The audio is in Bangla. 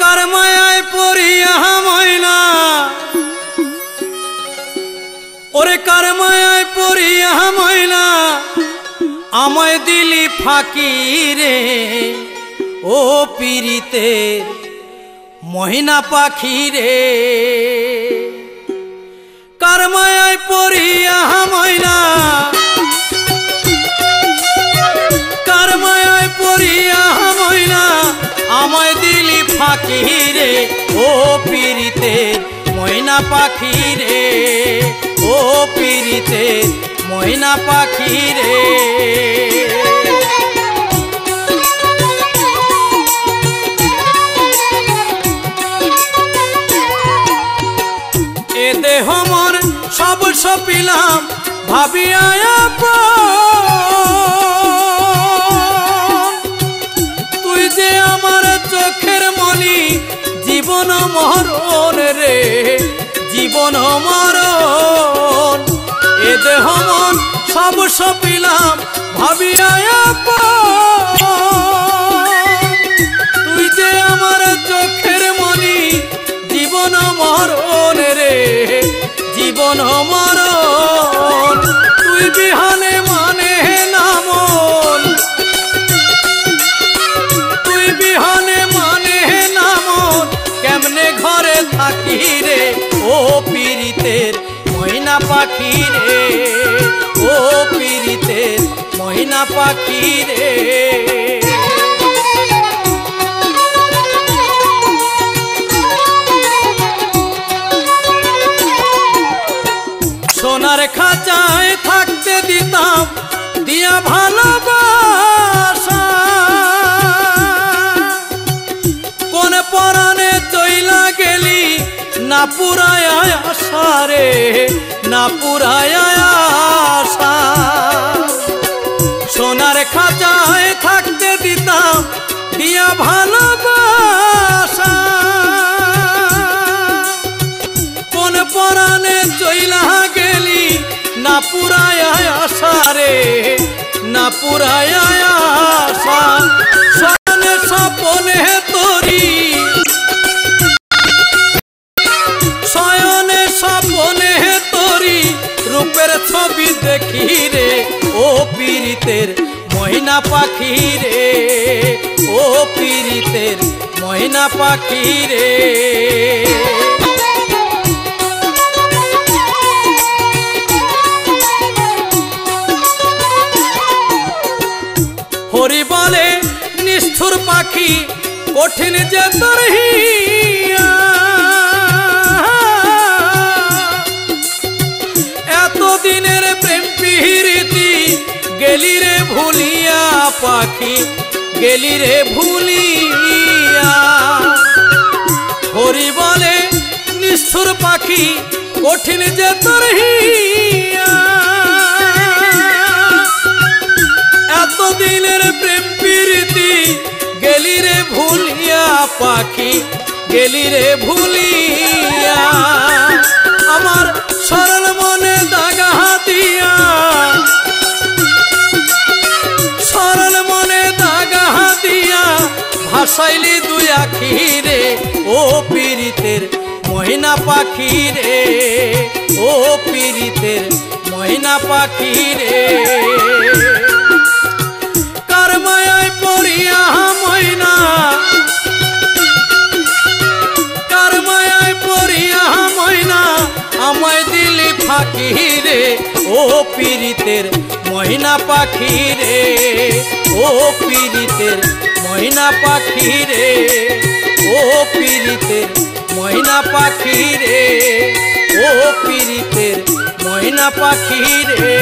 কার মায়ায় পড়িয়া ময়না, ওরে কার মায়ায় পড়িয়া ময়না আমায় দিলি ফাঁকি রে। ও পিরিতে মহিনা পাখি রে, কার মায়ায় পড়িয়া ময়না, কার মায়ায় পড়িয়া ময়না আমায় দিলি ফাঁকি রে। ও পিরিতে ময়না পাখি রে, ও পিরিতে ময়না পাখি রে। এ দেহ মন সব সপিলাম ভাবিয়া তুই যে আমার চোখের মনি, জীবন মরণ রে, জীবন মরণ। এ দেহ মন সব সপিলাম ভাবিয়া তুই যে আমার চোখের মনি, জীবন মরণ রে, জীবন মরণ। তুই বিহানে মানে না মন, তুই বিহানে মানে না মন, কেমনে ঘরে থাকি রে। ও পিরিতের ময়না পাখি রে, ও পিরিতের ময়না পাখি রে। সোনার খাঁচায় থাকতে দিতাম দিয়া ভালোবাসা, কোন পরাণে চইলা গেলি না পুরায় আশা রে, না পুরায় আশা। সোনার খাঁচায় থাকতে দিতাম দিয়া ভালোবাসা, কোন পরাণে চইলা গেলি না পুরায় আশা রে, না পুরায় আশা। স্বপ্নে স্বপনে তোরি, শয়নে স্বপনে তোরি রূপের ছবি দেখি রে। ও পিরিতের ময়না পাখি রে, ও পিরিতের ময়না পাখি রে। হরি বলে নিষ্ঠুর পাখি কঠিন যে তোর হিয়া, এতদিনের প্রেম প্রীতি গেলি রে ভুলিয়া পাখি, গেলি রে ভুলিয়া। হরি বলে নিষ্ঠুর পাখি কঠিন যে তোর হিয়া, এতদিনের প্রেম প্রীতি গেলি রে ভুলিয়া পাখি, গেলি রে ভুলিয়া। আমার সরল মনে দাগা দিয়া, সরল মনে দাগা দিয়া ভাসাইলি দুই আখি রে। ও পিরিতের ময়না পাখি রে, ও পিরিতের ময়না পাখি রে। কার মায়ায় পড়িয়া ময়না, কার মায়ায় পড়িয়া ময়না আমায় দিলি ফাঁকি রে। ও পিরিতের ময়না পাখি রে, ও পিরিতের ময়না পাখি রে, ও পিরিতের ময়না পাখি রে, ও পিরিতের ময়না পাখি রে।